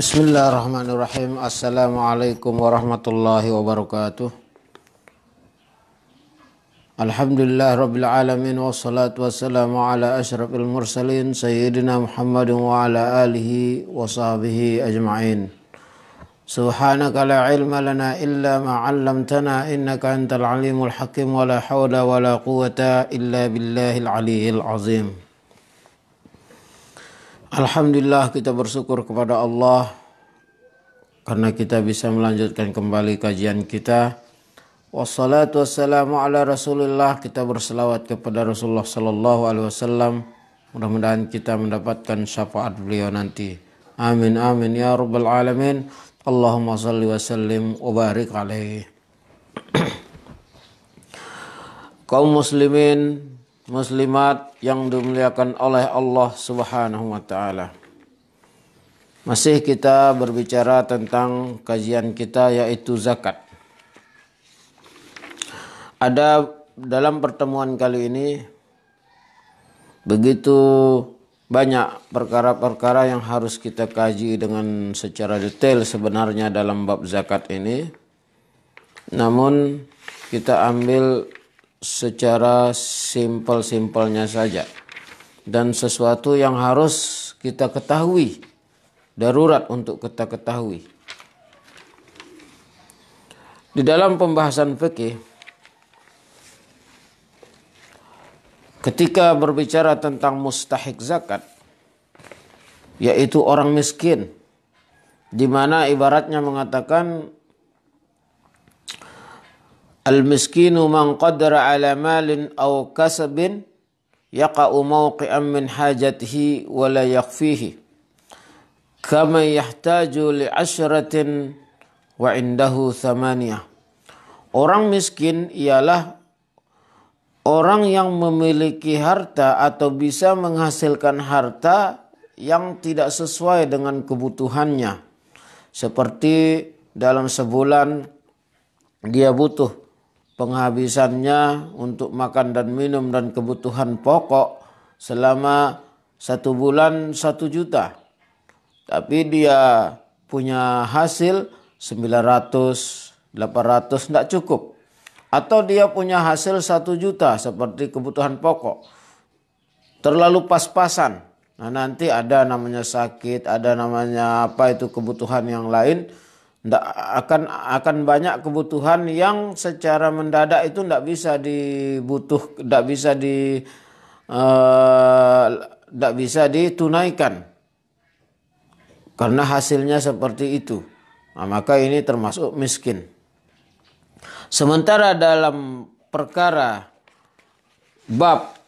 Bismillahirrahmanirrahim. Assalamualaikum warahmatullahi wabarakatuh. Alhamdulillah rabbil alamin, wassalatu wassalamu ala asyrafil mursalin sayyidina Muhammadin wa ala alihi wa sahbihi ajma'in. Subhanaka la ilma lana illa ma 'allamtana innaka antal alimul hakim wa la hawla wa la quwwata illa billahil aliyyil azim. Alhamdulillah, kita bersyukur kepada Allah karena kita bisa melanjutkan kembali kajian kita. Wassalatu wassalamu ala Rasulillah, kita berselawat kepada Rasulullah sallallahu alaihi wasallam. Mudah-mudahan kita mendapatkan syafaat beliau nanti. Amin amin ya rabbal alamin. Allahumma shalli wa sallim wa barik alaihi. Kaum muslimin muslimat yang dimuliakan oleh Allah Subhanahu wa taala. Masih kita berbicara tentang kajian kita yaitu zakat. Ada dalam pertemuan kali ini begitu banyak perkara-perkara yang harus kita kaji dengan secara detail sebenarnya dalam bab zakat ini. Namun kita ambil secara simpel-simpelnya saja dan sesuatu yang harus kita ketahui, darurat untuk kita ketahui. Di dalam pembahasan fikih, ketika berbicara tentang mustahik zakat, yaitu orang miskin, di mana ibaratnya mengatakan al-miskinu man qadara ala malin aw kasabin yaqa'u mawqi'an min hajatihi wa la yakhfihi kama yahtaju li ashratin wa indahu thamaniyah. Orang miskin ialah orang yang memiliki harta atau bisa menghasilkan harta yang tidak sesuai dengan kebutuhannya. Seperti dalam sebulan dia butuh penghabisannya untuk makan dan minum dan kebutuhan pokok selama 1 bulan 1 juta. Tapi dia punya hasil 900, 800 tidak cukup. Atau dia punya hasil 1 juta seperti kebutuhan pokok. Terlalu pas-pasan. Nah, nanti ada namanya sakit, ada namanya apa itu kebutuhan yang lain. Akan banyak kebutuhan yang secara mendadak itu tidak bisa ditunaikan karena hasilnya seperti itu. Nah, maka ini termasuk miskin. Sementara dalam perkara bab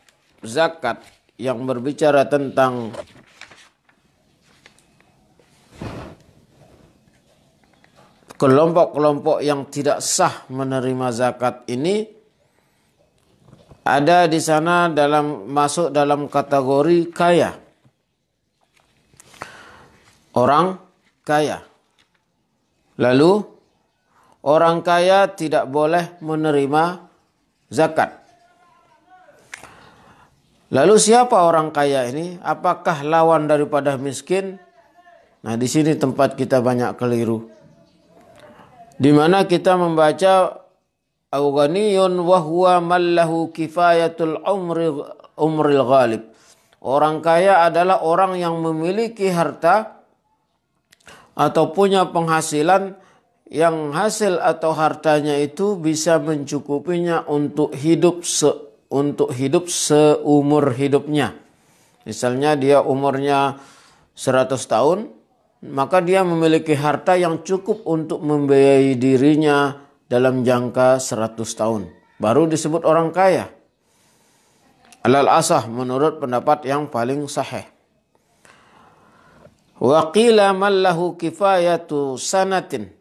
zakat yang berbicara tentang kelompok-kelompok yang tidak sah menerima zakat ini, ada di sana masuk dalam kategori kaya. Orang kaya. Lalu orang kaya tidak boleh menerima zakat. Lalu siapa orang kaya ini? Apakah lawan daripada miskin? Nah, di sini tempat kita banyak keliru. Di mana kita membaca al-ghaniyun wa huwa mallahu kifayatul umril ghalib. Orang kaya adalah orang yang memiliki harta atau punya penghasilan yang hasil atau hartanya itu bisa mencukupinya untuk hidup seumur hidupnya. Misalnya dia umurnya 100 tahun, maka dia memiliki harta yang cukup untuk membiayai dirinya dalam jangka 100 tahun. Baru disebut orang kaya. Alal asah menurut pendapat yang paling sahih. Wa qila man lahu kifayatu sanatin.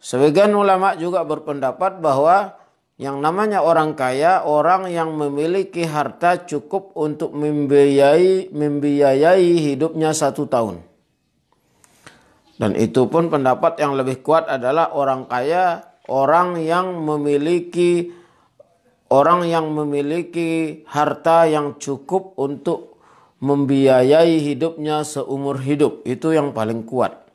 Sebagian ulama juga berpendapat bahwa yang namanya orang kaya, orang yang memiliki harta cukup untuk membiayai hidupnya 1 tahun. Dan itu pun pendapat yang lebih kuat adalah orang kaya, orang yang memiliki harta yang cukup untuk membiayai hidupnya seumur hidup. Itu yang paling kuat.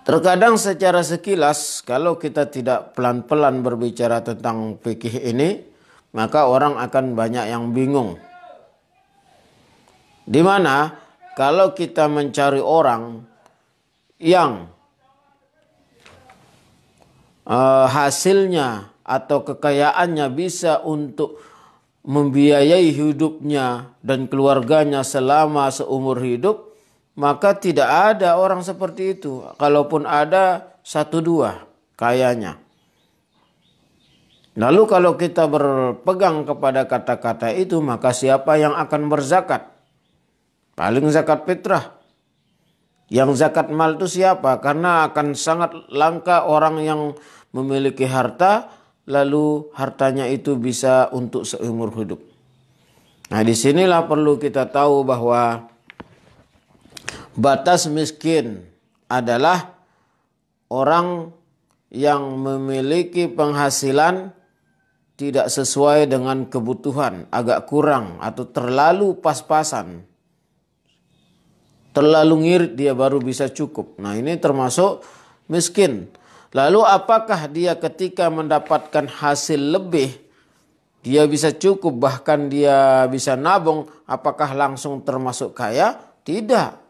Terkadang secara sekilas kalau kita tidak pelan-pelan berbicara tentang fikih ini, maka orang akan banyak yang bingung. Di mana kalau kita mencari orang yang hasilnya atau kekayaannya bisa untuk membiayai hidupnya dan keluarganya selama seumur hidup, maka tidak ada orang seperti itu. Kalaupun ada, 1-2 kayanya. Lalu kalau kita berpegang kepada kata-kata itu, maka siapa yang akan berzakat? Paling zakat fitrah. Yang zakat mal itu siapa? Karena akan sangat langka orang yang memiliki harta, lalu hartanya itu bisa untuk seumur hidup. Nah, disinilah perlu kita tahu bahwa batas miskin adalah orang yang memiliki penghasilan tidak sesuai dengan kebutuhan, agak kurang atau terlalu pas-pasan. Terlalu ngirit dia baru bisa cukup. Nah, ini termasuk miskin. Lalu apakah dia ketika mendapatkan hasil lebih, dia bisa cukup bahkan dia bisa nabung, apakah langsung termasuk kaya? Tidak.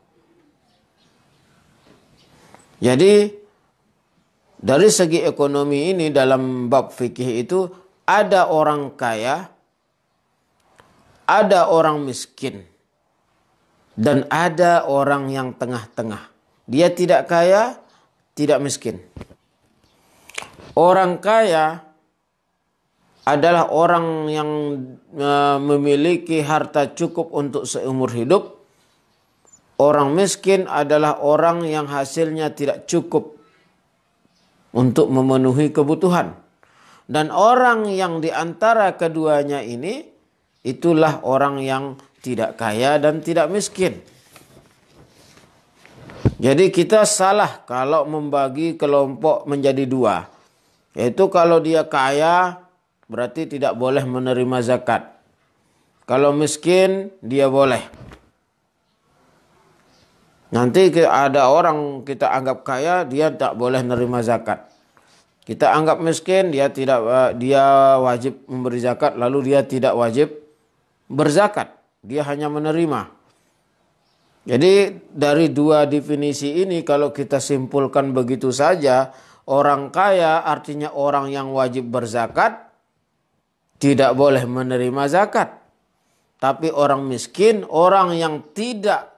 Jadi dari segi ekonomi ini dalam bab fikih itu ada orang kaya, ada orang miskin, dan ada orang yang tengah-tengah. Dia tidak kaya, tidak miskin. Orang kaya adalah orang yang memiliki harta cukup untuk seumur hidup. Orang miskin adalah orang yang hasilnya tidak cukup untuk memenuhi kebutuhan. Dan orang yang di antara keduanya ini, itulah orang yang tidak kaya dan tidak miskin. Jadi kita salah kalau membagi kelompok menjadi 2. Yaitu kalau dia kaya, berarti tidak boleh menerima zakat. Kalau miskin, dia boleh. Nanti ada orang kita anggap kaya, dia tak boleh menerima zakat. Kita anggap miskin, dia wajib memberi zakat, lalu dia tidak wajib berzakat. Dia hanya menerima. Jadi dari 2 definisi ini kalau kita simpulkan begitu saja, orang kaya artinya orang yang wajib berzakat, tidak boleh menerima zakat. Tapi orang miskin, orang yang tidak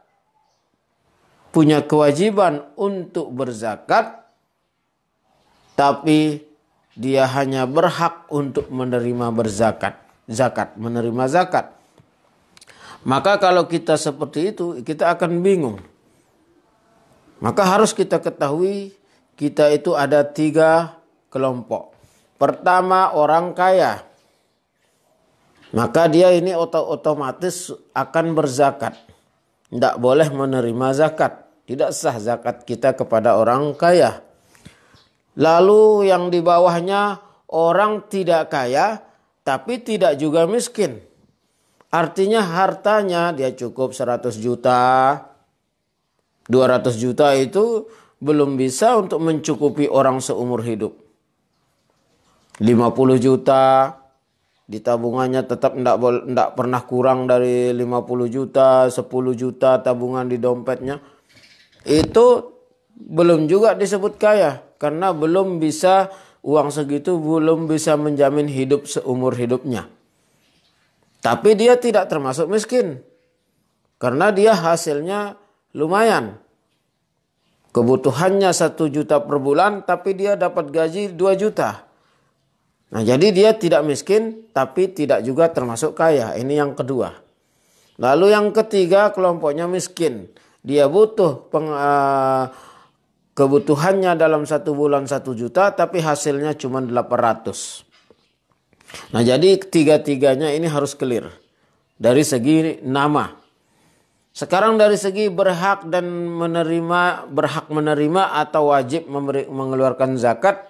punya kewajiban untuk berzakat, tapi dia hanya berhak untuk menerima menerima zakat. Maka kalau kita seperti itu, kita akan bingung. Maka harus kita ketahui, kita itu ada 3 kelompok. Pertama, orang kaya. Maka dia ini otomatis akan berzakat. Tidak boleh menerima zakat. Tidak sah zakat kita kepada orang kaya. Lalu yang di bawahnya orang tidak kaya tapi tidak juga miskin. Artinya hartanya dia cukup 100 juta. 200 juta itu belum bisa untuk mencukupi orang seumur hidup. 50 juta di tabungannya tetap tidak pernah kurang dari 50 juta, 10 juta tabungan di dompetnya. Itu belum juga disebut kaya. Karena belum bisa, uang segitu belum bisa menjamin hidup seumur hidupnya. Tapi dia tidak termasuk miskin. Karena dia hasilnya lumayan. Kebutuhannya 1 juta per bulan, tapi dia dapat gaji 2 juta. Nah, jadi dia tidak miskin, tapi tidak juga termasuk kaya. Ini yang kedua. Lalu yang ketiga, kelompoknya miskin. Dia butuh kebutuhannya dalam 1 bulan 1 juta, tapi hasilnya cuma 800. Nah, jadi 3-3-nya ini harus clear. Dari segi nama. Sekarang dari segi berhak menerima atau wajib mengeluarkan zakat.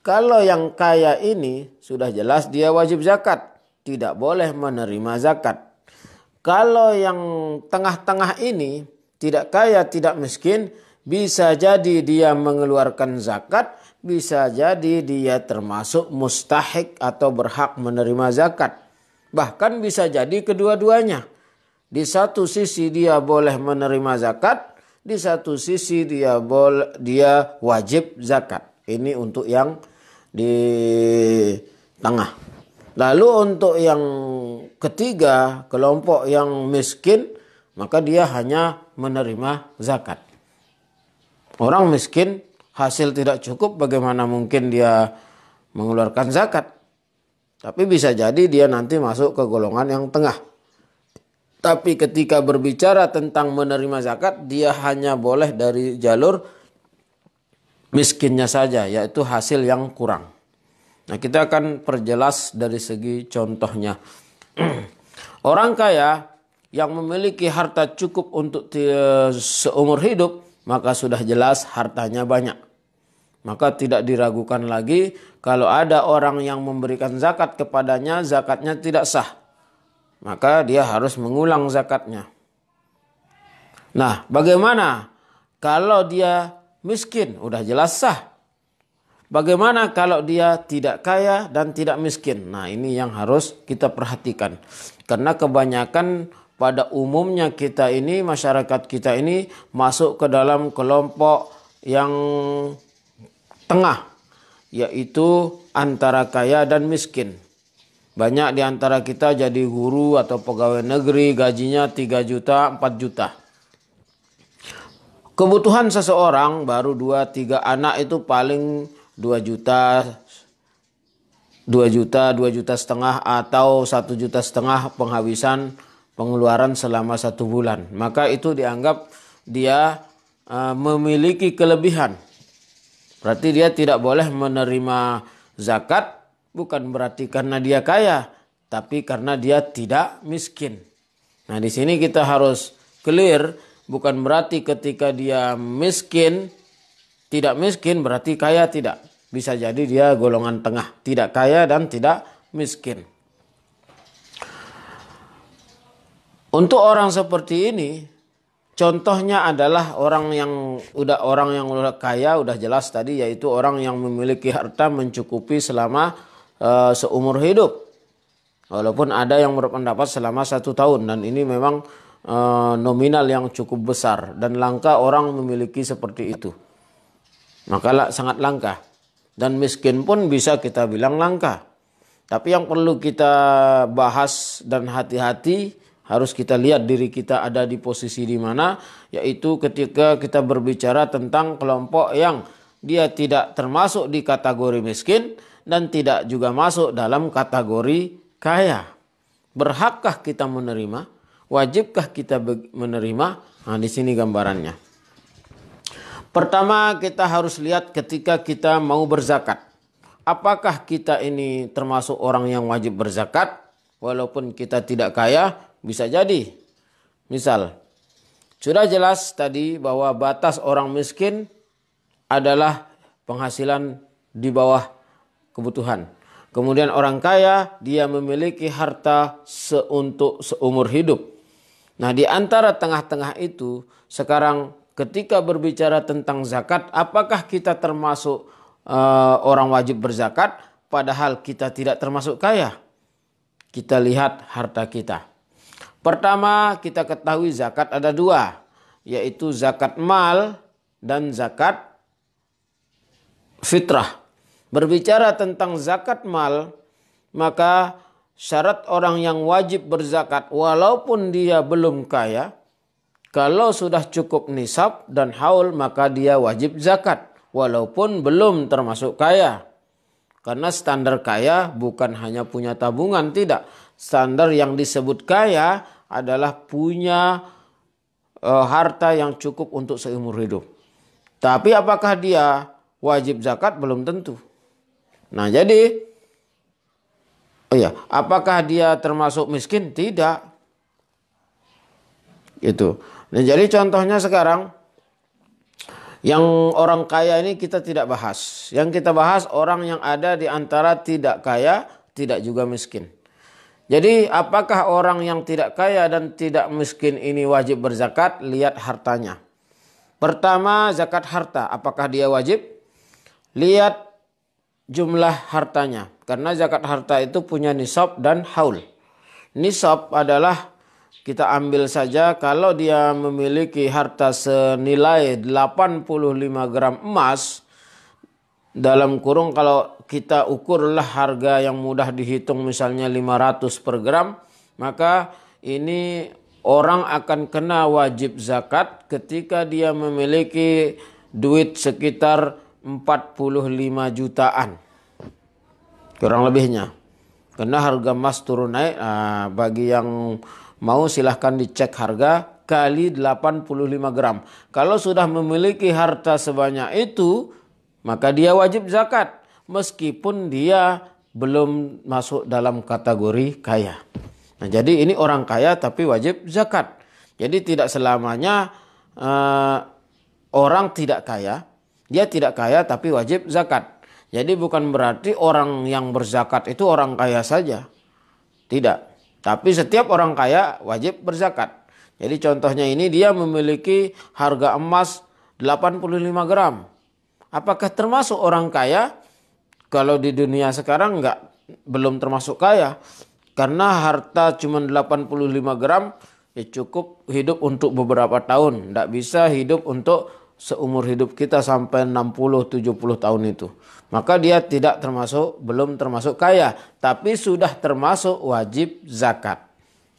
Kalau yang kaya ini sudah jelas dia wajib zakat. Tidak boleh menerima zakat. Kalau yang tengah-tengah ini tidak kaya, tidak miskin, Bisa jadi dia mengeluarkan zakat, bisa jadi dia termasuk mustahik atau berhak menerima zakat. Bahkan bisa jadi kedua-duanya. Di satu sisi dia boleh menerima zakat, di satu sisi dia wajib zakat. Ini untuk yang di tengah. Lalu untuk yang ketiga, kelompok yang miskin, maka dia hanya menerima zakat. Orang miskin hasil tidak cukup, bagaimana mungkin dia mengeluarkan zakat? Tapi bisa jadi dia nanti masuk ke golongan yang tengah. Tapi ketika berbicara tentang menerima zakat, dia hanya boleh dari jalur miskinnya saja, yaitu hasil yang kurang. Nah, kita akan perjelas dari segi contohnya. Orang kaya yang memiliki harta cukup untuk seumur hidup, maka sudah jelas hartanya banyak. Maka tidak diragukan lagi kalau ada orang yang memberikan zakat kepadanya, zakatnya tidak sah. Maka dia harus mengulang zakatnya. Nah, bagaimana kalau dia miskin? Udah jelas sah. Bagaimana kalau dia tidak kaya dan tidak miskin? Nah, ini yang harus kita perhatikan. Karena kebanyakan pada umumnya kita ini, masyarakat kita ini masuk ke dalam kelompok yang tengah, yaitu antara kaya dan miskin. Banyak di antara kita jadi guru atau pegawai negeri, gajinya 3 juta, 4 juta. Kebutuhan seseorang baru 2-3 anak itu paling 2 juta, 2 juta, 2 juta setengah atau 1 juta setengah penghabisan pengeluaran selama 1 bulan. Maka itu dianggap dia memiliki kelebihan. Berarti dia tidak boleh menerima zakat, bukan berarti karena dia kaya, tapi karena dia tidak miskin. Nah, di sini kita harus clear, bukan berarti ketika dia miskin, tidak miskin berarti kaya, tidak. Bisa jadi dia golongan tengah, tidak kaya dan tidak miskin. Untuk orang seperti ini, contohnya adalah orang yang udah kaya, udah jelas tadi, yaitu orang yang memiliki harta mencukupi selama seumur hidup. Walaupun ada yang berpendapat selama 1 tahun, dan ini memang nominal yang cukup besar dan langka orang memiliki seperti itu. Maka sangat langka. Dan miskin pun bisa kita bilang langka. Tapi yang perlu kita bahas dan hati-hati, harus kita lihat diri kita ada di posisi di mana, yaitu ketika kita berbicara tentang kelompok yang dia tidak termasuk di kategori miskin dan tidak juga masuk dalam kategori kaya. Berhakkah kita menerima? Wajibkah kita menerima? Nah, di sini gambarannya. Pertama, kita harus lihat ketika kita mau berzakat. Apakah kita ini termasuk orang yang wajib berzakat walaupun kita tidak kaya? Bisa jadi. Misal, sudah jelas tadi bahwa batas orang miskin adalah penghasilan di bawah kebutuhan. Kemudian orang kaya, dia memiliki harta untuk seumur hidup. Nah, di antara tengah-tengah itu, sekarang ketika berbicara tentang zakat, apakah kita termasuk orang wajib berzakat padahal kita tidak termasuk kaya? Kita lihat harta kita. Pertama, kita ketahui zakat ada 2, yaitu zakat mal dan zakat fitrah. Berbicara tentang zakat mal, maka syarat orang yang wajib berzakat walaupun dia belum kaya, kalau sudah cukup nisab dan haul maka dia wajib zakat walaupun belum termasuk kaya. Karena standar kaya bukan hanya punya tabungan, tidak. Standar yang disebut kaya adalah punya harta yang cukup untuk seumur hidup. Tapi apakah dia wajib zakat? Belum tentu. Nah, jadi apakah dia termasuk miskin? Tidak. Itu. Nah, jadi contohnya sekarang yang orang kaya ini kita tidak bahas. Yang kita bahas orang yang ada di antara tidak kaya, tidak juga miskin. Jadi apakah orang yang tidak kaya dan tidak miskin ini wajib berzakat? Lihat hartanya. Pertama, zakat harta. Apakah dia wajib? Lihat jumlah hartanya. Karena zakat harta itu punya nisab dan haul. Nisab adalah, kita ambil saja kalau dia memiliki harta senilai 85 gram emas, dalam kurung kalau kita ukurlah harga yang mudah dihitung misalnya 500 per gram, maka ini orang akan kena wajib zakat ketika dia memiliki duit sekitar 45 jutaan. Kurang lebihnya. Karena harga emas turun naik, bagi yang mau silahkan dicek harga kali 85 gram. Kalau sudah memiliki harta sebanyak itu, maka dia wajib zakat. Meskipun dia belum masuk dalam kategori kaya. Nah, jadi ini orang kaya tapi wajib zakat. Jadi tidak selamanya orang tidak kaya, dia tidak kaya tapi wajib zakat. Jadi bukan berarti orang yang berzakat itu orang kaya saja. Tidak. Tapi setiap orang kaya wajib berzakat. Jadi contohnya ini dia memiliki harga emas 85 gram. Apakah termasuk orang kaya? Kalau di dunia sekarang belum termasuk kaya. Karena harta cuma 85 gram ya cukup hidup untuk beberapa tahun. Tidak bisa hidup untuk seumur hidup kita sampai 60-70 tahun itu. Maka dia belum termasuk kaya. Tapi sudah termasuk wajib zakat.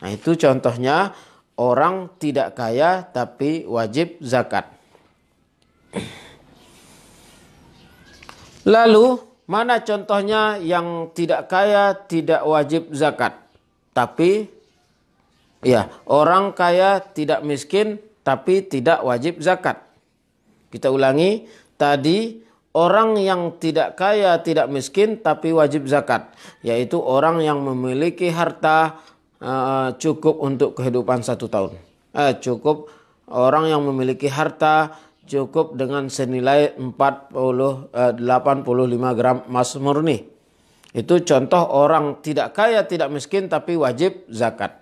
Nah itu contohnya orang tidak kaya tapi wajib zakat. Lalu mana contohnya yang tidak kaya tidak wajib zakat? Tapi ya, orang kaya tidak miskin tapi tidak wajib zakat. Kita ulangi, tadi orang yang tidak kaya tidak miskin tapi wajib zakat, yaitu orang yang memiliki harta cukup untuk kehidupan 1 tahun. Cukup orang yang memiliki harta cukup dengan senilai 85 gram emas murni. Itu contoh orang tidak kaya tidak miskin tapi wajib zakat.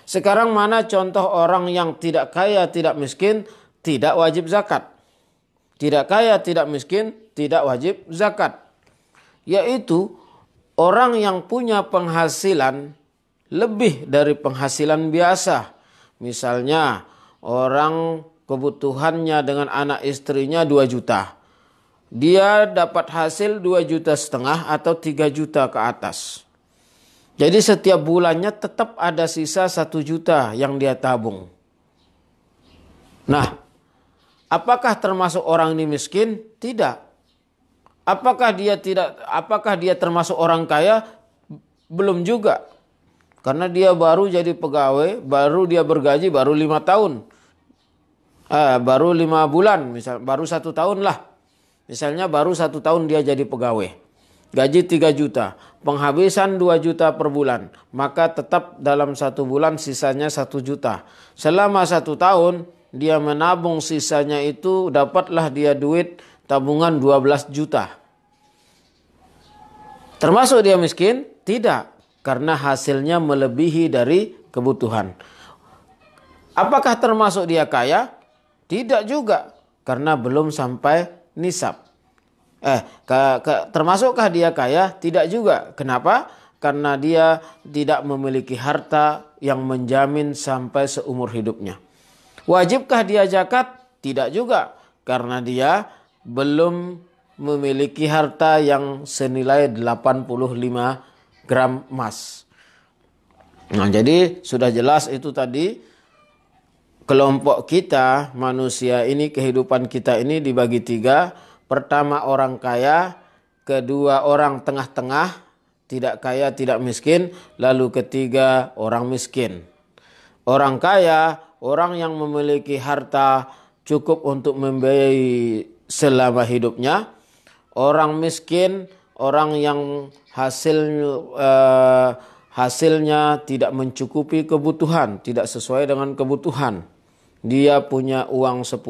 Sekarang mana contoh orang yang tidak kaya tidak miskin tidak wajib zakat? Tidak kaya tidak miskin tidak wajib zakat. Yaitu orang yang punya penghasilan lebih dari penghasilan biasa. Misalnya orang kebutuhannya dengan anak istrinya 2 juta. Dia dapat hasil 2,5 juta atau 3 juta ke atas. Jadi setiap bulannya tetap ada sisa 1 juta yang dia tabung. Nah, apakah termasuk orang ini miskin? Tidak. Apakah dia termasuk orang kaya? Belum juga. Karena dia baru jadi pegawai, baru dia bergaji baru 5 tahun. Baru 5 bulan, baru 1 tahun lah. Misalnya baru 1 tahun dia jadi pegawai. Gaji 3 juta. Penghabisan 2 juta per bulan. Maka tetap dalam 1 bulan sisanya 1 juta. Selama 1 tahun dia menabung sisanya itu dapatlah dia duit tabungan 12 juta. Termasuk dia miskin? Tidak. Karena hasilnya melebihi dari kebutuhan. Apakah termasuk dia kaya? Tidak juga. Karena belum sampai nisab. Termasukkah dia kaya? Tidak juga. Kenapa? Karena dia tidak memiliki harta yang menjamin sampai seumur hidupnya. Wajibkah dia zakat? Tidak juga. Karena dia belum memiliki harta yang senilai 85 gram emas. Nah, jadi sudah jelas itu tadi kelompok kita manusia ini, kehidupan kita ini dibagi 3. Pertama orang kaya, kedua orang tengah-tengah, tidak kaya tidak miskin, lalu ketiga orang miskin. Orang kaya, orang yang memiliki harta cukup untuk membiayai selama hidupnya. Orang miskin, orang yang hasilnya tidak mencukupi kebutuhan, tidak sesuai dengan kebutuhan. Dia punya uang 10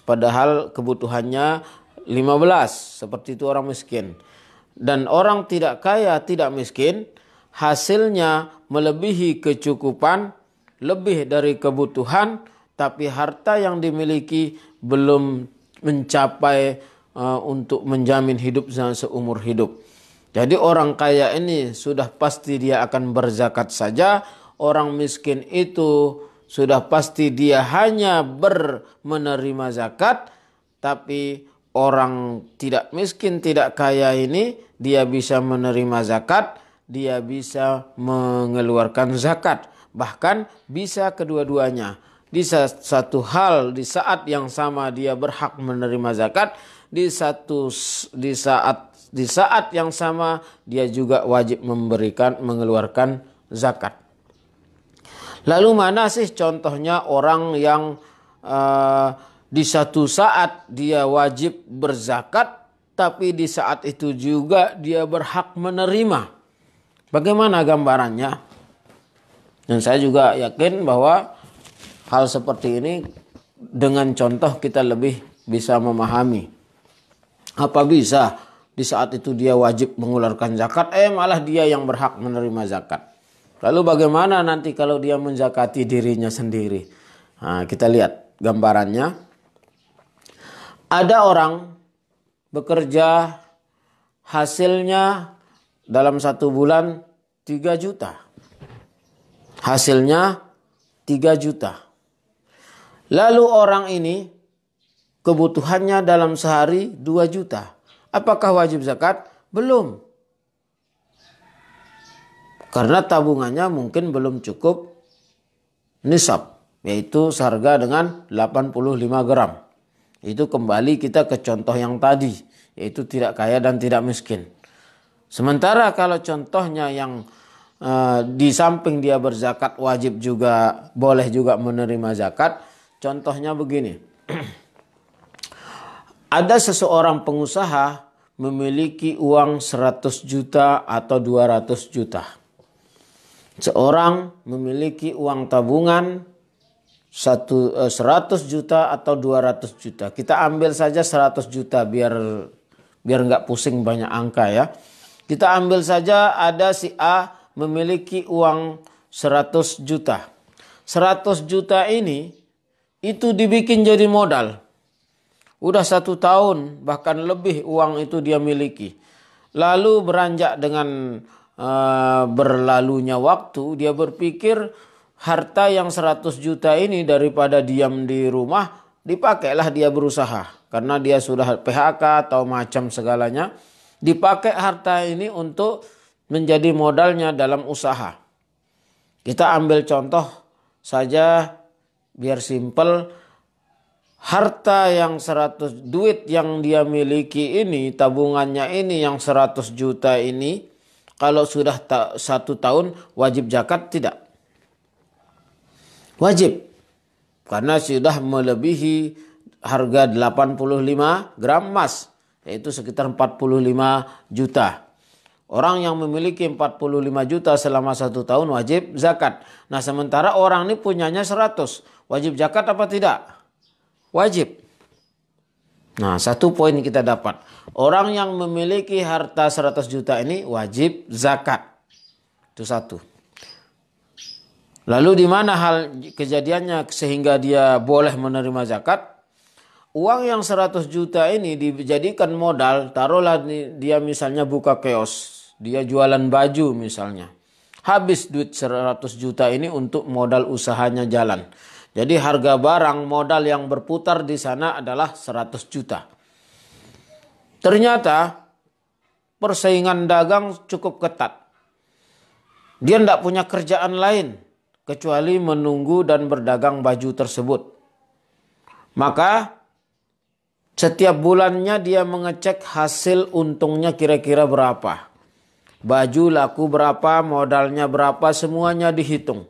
padahal kebutuhannya 15, seperti itu orang miskin. Dan orang tidak kaya tidak miskin, hasilnya melebihi kecukupan, lebih dari kebutuhan, tapi harta yang dimiliki belum mencapai untuk menjamin hidup seumur hidup. Jadi orang kaya ini sudah pasti dia akan berzakat saja. Orang miskin itu sudah pasti dia hanya menerima zakat. Tapi orang tidak miskin, tidak kaya ini dia bisa menerima zakat, dia bisa mengeluarkan zakat. Bahkan bisa kedua-duanya. Di satu hal, di saat yang sama dia berhak menerima zakat, di saat yang sama dia juga wajib mengeluarkan zakat. Lalu mana sih contohnya orang yang di satu saat dia wajib berzakat, tapi di saat itu juga dia berhak menerima? Bagaimana gambarannya? Dan saya juga yakin bahwa hal seperti ini dengan contoh kita lebih bisa memahami. Apa bisa di saat itu dia wajib mengeluarkan zakat, malah dia yang berhak menerima zakat? Lalu bagaimana nanti kalau dia menzakati dirinya sendiri? Nah, kita lihat gambarannya. Ada orang bekerja, hasilnya dalam 1 bulan 3 juta. Hasilnya 3 juta. Lalu orang ini kebutuhannya dalam sehari 2 juta. Apakah wajib zakat? Belum. Karena tabungannya mungkin belum cukup nisab, yaitu seharga dengan 85 gram. Itu kembali kita ke contoh yang tadi, yaitu tidak kaya dan tidak miskin. Sementara kalau contohnya yang di samping dia berzakat wajib juga, boleh juga menerima zakat. Contohnya begini. Ada seseorang pengusaha memiliki uang 100 juta atau 200 juta. Seorang memiliki uang tabungan 100 juta atau 200 juta. Kita ambil saja 100 juta biar nggak pusing banyak angka ya. Kita ambil saja ada si A memiliki uang 100 juta. 100 juta ini itu dibikin jadi modal. Udah 1 tahun bahkan lebih uang itu dia miliki. Lalu beranjak dengan berlalunya waktu, dia berpikir harta yang 100 juta ini daripada diam di rumah, dipakailah dia berusaha. Karena dia sudah PHK atau macam segalanya, dipakai harta ini untuk menjadi modalnya dalam usaha. Kita ambil contoh saja biar simpel. Harta yang 100 duit yang dia miliki ini, tabungannya ini yang 100 juta ini, kalau sudah 1 tahun wajib zakat tidak? Wajib. Karena sudah melebihi harga 85 gram emas, yaitu sekitar 45 juta. Orang yang memiliki 45 juta selama 1 tahun wajib zakat. Nah sementara orang ini punyanya 100. Wajib zakat apa tidak? Wajib. Nah, 1 poin kita dapat. Orang yang memiliki harta 100 juta ini wajib zakat. Itu 1. Lalu di mana hal kejadiannya sehingga dia boleh menerima zakat? Uang yang 100 juta ini dijadikan modal. Taruhlah dia misalnya buka kios. Dia jualan baju misalnya. Habis duit 100 juta ini untuk modal usahanya jalan. Jadi harga barang modal yang berputar di sana adalah 100 juta. Ternyata persaingan dagang cukup ketat. Dia tidak punya kerjaan lain kecuali menunggu dan berdagang baju tersebut. Maka setiap bulannya dia mengecek hasil untungnya kira-kira berapa. Baju laku berapa, modalnya berapa, semuanya dihitung.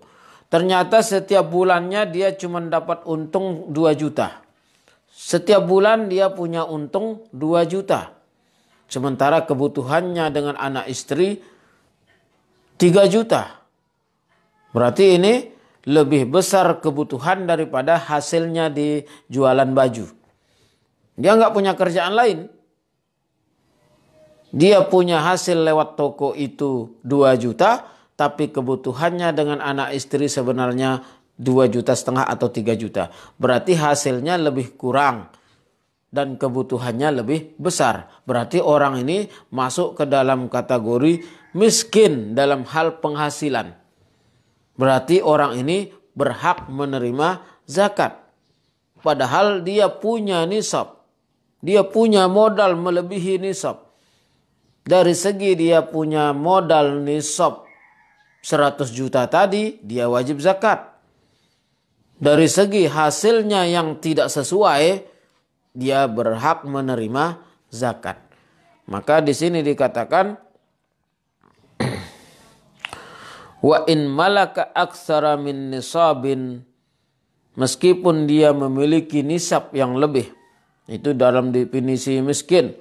Ternyata setiap bulannya dia cuma dapat untung 2 juta. Setiap bulan dia punya untung 2 juta. Sementara kebutuhannya dengan anak istri 3 juta. Berarti ini lebih besar kebutuhan daripada hasilnya di jualan baju. Dia nggak punya kerjaan lain. Dia punya hasil lewat toko itu 2 juta. Tapi kebutuhannya dengan anak istri sebenarnya 2,5 juta atau 3 juta. Berarti hasilnya lebih kurang dan kebutuhannya lebih besar. Berarti orang ini masuk ke dalam kategori miskin dalam hal penghasilan. Berarti orang ini berhak menerima zakat. Padahal dia punya nisab. Dia punya modal melebihi nisab. Dari segi dia punya modal nisab 100 juta tadi, dia wajib zakat. Dari segi hasilnya yang tidak sesuai, dia berhak menerima zakat. Maka di sini dikatakan wa in malaka aktsara min nisabin, meskipun dia memiliki nisab yang lebih. Itu dalam definisi miskin.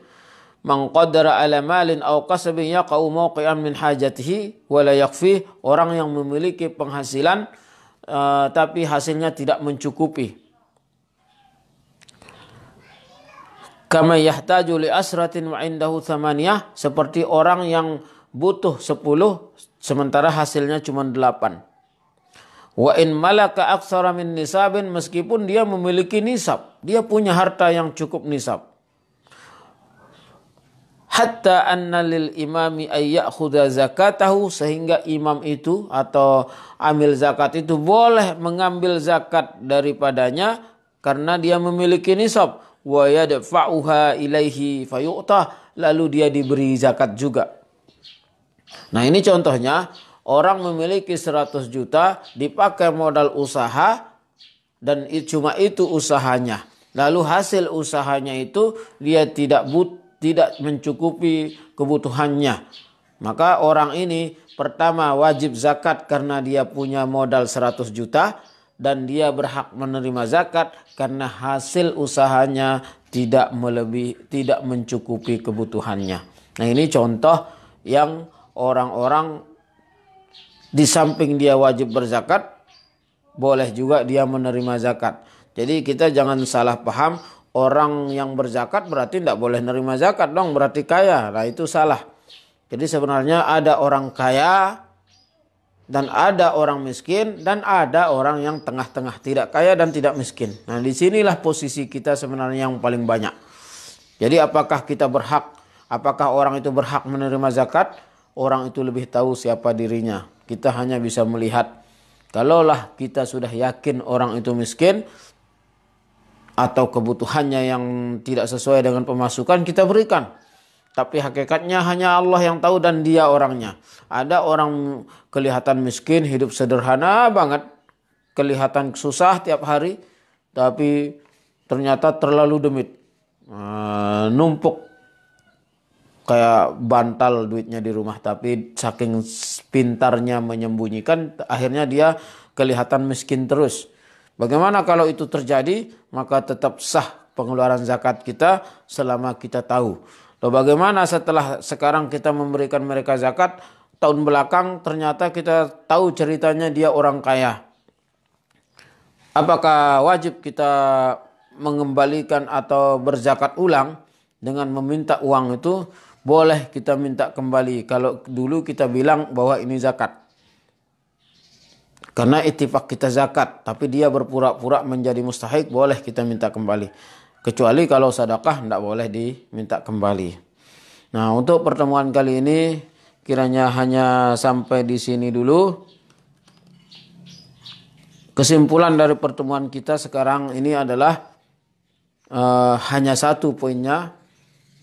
Man qadara ala malin aw kasbin yaqau mawqi'an min hajatihi wa la yakfi, orang yang memiliki penghasilan tapi hasilnya tidak mencukupi. Kama yahtaju li asratin wa indahu thamaniyah, seperti orang yang butuh 10 sementara hasilnya cuma 8. Wa in malaka aktsara min nisabin, meskipun dia memiliki nisab, dia punya harta yang cukup nisab. Hatta anna lil imami ay ya'khudha zakatahu, sehingga imam itu atau amil zakat itu boleh mengambil zakat daripadanya karena dia memiliki nisab. Wa yadfa'uha ilaihi fayu'tah, lalu dia diberi zakat juga. Nah, ini contohnya orang memiliki 100 juta dipakai modal usaha dan cuma itu usahanya. Lalu hasil usahanya itu dia tidak mencukupi kebutuhannya. Maka orang ini pertama wajib zakat karena dia punya modal 100 juta dan dia berhak menerima zakat karena hasil usahanya tidak mencukupi kebutuhannya. Nah, ini contoh yang orang-orang di samping dia wajib berzakat, boleh juga dia menerima zakat. Jadi kita jangan salah paham, orang yang berzakat berarti tidak boleh menerima zakat dong, berarti kaya. Nah, itu salah. Jadi sebenarnya ada orang kaya dan ada orang miskin dan ada orang yang tengah-tengah, tidak kaya dan tidak miskin. Nah, disinilah posisi kita sebenarnya yang paling banyak. Jadi apakah orang itu berhak menerima zakat? Orang itu lebih tahu siapa dirinya. Kita hanya bisa melihat. Kalaulah kita sudah yakin orang itu miskin atau kebutuhannya yang tidak sesuai dengan pemasukan, kita berikan. Tapi hakikatnya hanya Allah yang tahu dan dia orangnya. Ada orang kelihatan miskin, hidup sederhana banget, kelihatan susah tiap hari, tapi ternyata terlalu demit, numpuk kayak bantal duitnya di rumah. Tapi saking pintarnya menyembunyikan, akhirnya dia kelihatan miskin terus. Bagaimana kalau itu terjadi? Maka tetap sah pengeluaran zakat kita selama kita tahu. Loh, bagaimana setelah sekarang kita memberikan mereka zakat, tahun belakang ternyata kita tahu ceritanya dia orang kaya. Apakah wajib kita mengembalikan atau berzakat ulang dengan meminta uang itu? Boleh kita minta kembali kalau dulu kita bilang bahwa ini zakat. Karena ittifaq kita zakat, tapi dia berpura-pura menjadi mustahik, boleh kita minta kembali. Kecuali kalau sedekah tidak boleh diminta kembali. Nah, untuk pertemuan kali ini kiranya hanya sampai di sini dulu. Kesimpulan dari pertemuan kita sekarang ini adalah hanya satu poinnya.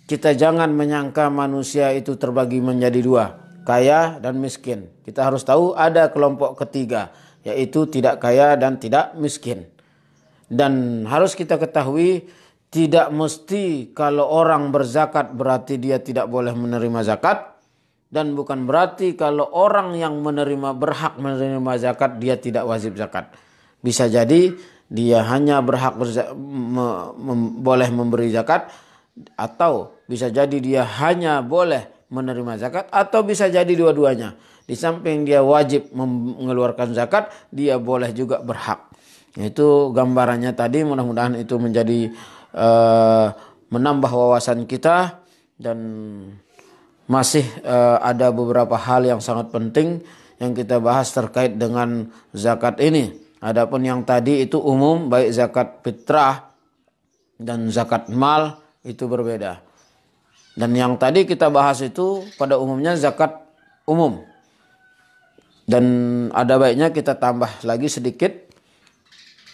Kita jangan menyangka manusia itu terbagi menjadi dua, kaya dan miskin. Kita harus tahu ada kelompok ketiga, yaitu tidak kaya dan tidak miskin. Dan harus kita ketahui, tidak mesti kalau orang berzakat berarti dia tidak boleh menerima zakat. Dan bukan berarti kalau orang yang berhak menerima zakat dia tidak wajib zakat. Bisa jadi dia hanya berhak boleh memberi zakat, atau bisa jadi dia hanya boleh menerima zakat, atau bisa jadi dua-duanya. Di samping dia wajib mengeluarkan zakat, dia boleh juga berhak. Itu gambarannya tadi. Mudah-mudahan itu menjadi menambah wawasan kita, dan masih ada beberapa hal yang sangat penting yang kita bahas terkait dengan zakat ini. Adapun yang tadi itu umum, baik zakat fitrah dan zakat mal itu berbeda. Dan yang tadi kita bahas itu pada umumnya zakat umum. Dan ada baiknya kita tambah lagi sedikit,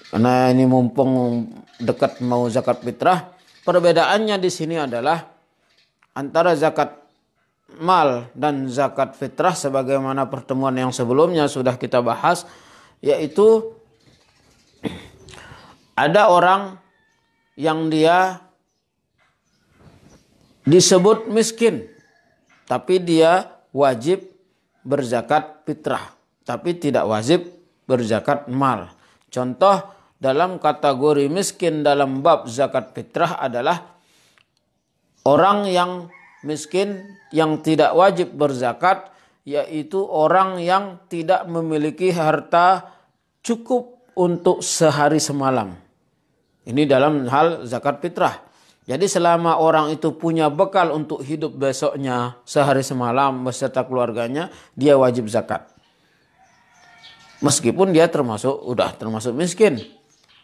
karena ini mumpung dekat mau zakat fitrah. Perbedaannya di sini adalah antara zakat mal dan zakat fitrah sebagaimana pertemuan yang sebelumnya sudah kita bahas, yaitu ada orang yang dia disebut miskin tapi dia wajib berzakat fitrah tapi tidak wajib berzakat mal. Contoh dalam kategori miskin dalam bab zakat fitrah adalah orang yang miskin yang tidak wajib berzakat, yaitu orang yang tidak memiliki harta cukup untuk sehari semalam. Ini dalam hal zakat fitrah. Jadi selama orang itu punya bekal untuk hidup besoknya sehari semalam beserta keluarganya, dia wajib zakat. Meskipun dia udah termasuk miskin.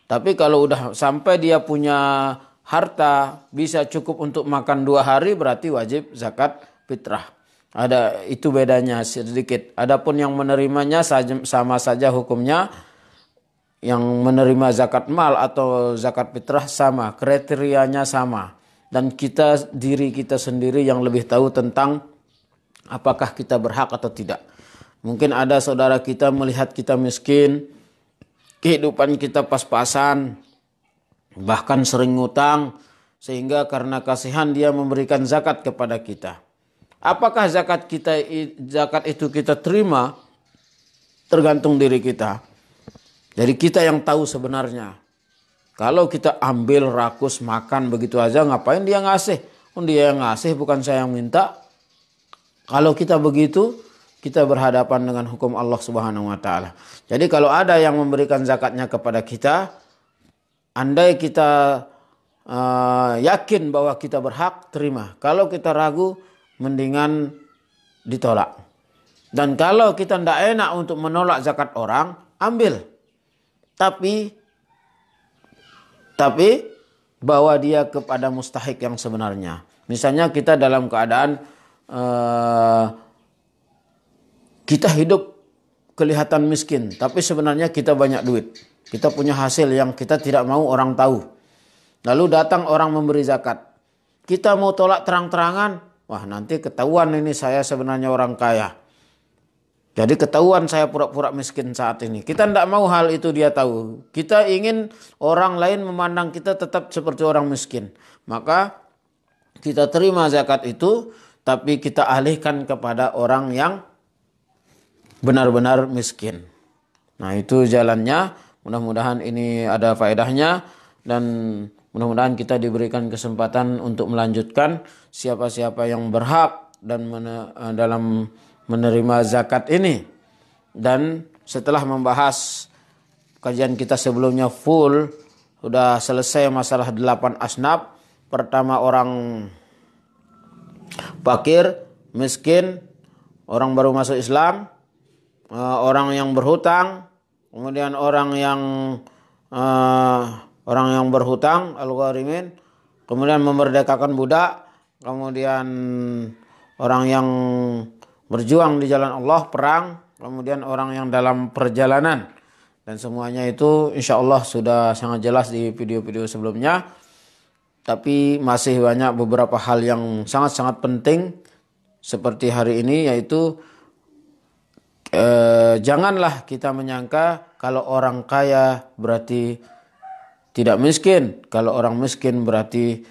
Tapi kalau udah sampai dia punya harta bisa cukup untuk makan 2 hari, berarti wajib zakat fitrah. Ada itu bedanya sedikit. Adapun yang menerimanya sama saja hukumnya. Yang menerima zakat mal atau zakat fitrah sama, kriterianya sama. Dan diri kita sendiri yang lebih tahu tentang apakah kita berhak atau tidak. Mungkin ada saudara kita melihat kita miskin, kehidupan kita pas-pasan, bahkan sering ngutang, sehingga karena kasihan dia memberikan zakat kepada kita. Apakah zakat itu kita terima? Tergantung diri kita. Jadi kita yang tahu sebenarnya. Kalau kita ambil rakus makan begitu aja, ngapain dia ngasih? Dia yang ngasih, bukan saya yang minta. Kalau kita begitu, kita berhadapan dengan hukum Allah Subhanahu wa taala. Jadi kalau ada yang memberikan zakatnya kepada kita, andai kita yakin bahwa kita berhak, terima. Kalau kita ragu, mendingan ditolak. Dan kalau kita tidak enak untuk menolak zakat orang, ambil. Tapi bawa dia kepada mustahik yang sebenarnya. Misalnya kita dalam keadaan kita hidup kelihatan miskin, tapi sebenarnya kita banyak duit. Kita punya hasil yang kita tidak mau orang tahu. Lalu datang orang memberi zakat. Kita mau tolak terang-terangan, wah nanti ketahuan ini saya sebenarnya orang kaya. Jadi ketahuan saya pura-pura miskin saat ini. Kita tidak mau hal itu dia tahu. Kita ingin orang lain memandang kita tetap seperti orang miskin. Maka kita terima zakat itu, tapi kita alihkan kepada orang yang benar-benar miskin. Nah itu jalannya. Mudah-mudahan ini ada faedahnya. Dan mudah-mudahan kita diberikan kesempatan untuk melanjutkan siapa-siapa yang berhak dan dalam menerima zakat ini. Dan setelah membahas kajian kita sebelumnya full, sudah selesai masalah 8 asnaf. Pertama orang fakir, miskin, orang baru masuk Islam, orang yang berhutang, kemudian orang yang berhutang, al-gharimin, kemudian memerdekakan budak, kemudian orang yang berjuang di jalan Allah, perang, kemudian orang yang dalam perjalanan. Dan semuanya itu insya Allah sudah sangat jelas di video-video sebelumnya. Tapi masih banyak beberapa hal yang sangat-sangat penting seperti hari ini, yaitu janganlah kita menyangka kalau orang kaya berarti tidak miskin. Kalau orang miskin berarti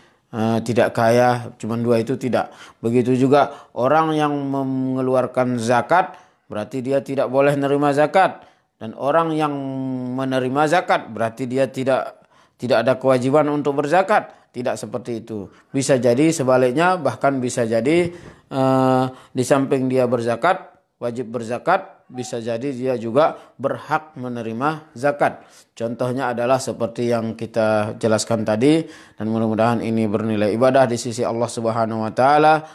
tidak kaya, cuma 2 itu tidak. Begitu juga orang yang mengeluarkan zakat berarti dia tidak boleh menerima zakat, dan orang yang menerima zakat berarti dia tidak ada kewajiban untuk berzakat. Tidak seperti itu. Bisa jadi sebaliknya, bahkan bisa jadi di samping dia berzakat, wajib berzakat, bisa jadi dia juga berhak menerima zakat. Contohnya adalah seperti yang kita jelaskan tadi, dan mudah-mudahan ini bernilai ibadah di sisi Allah Subhanahu wa taala.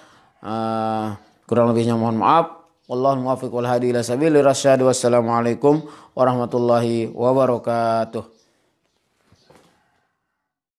Kurang lebihnya mohon maaf. Wallahul muwaffiq wal hadi ila sabilir rasyad. Wassalamualaikum warahmatullahi wabarakatuh.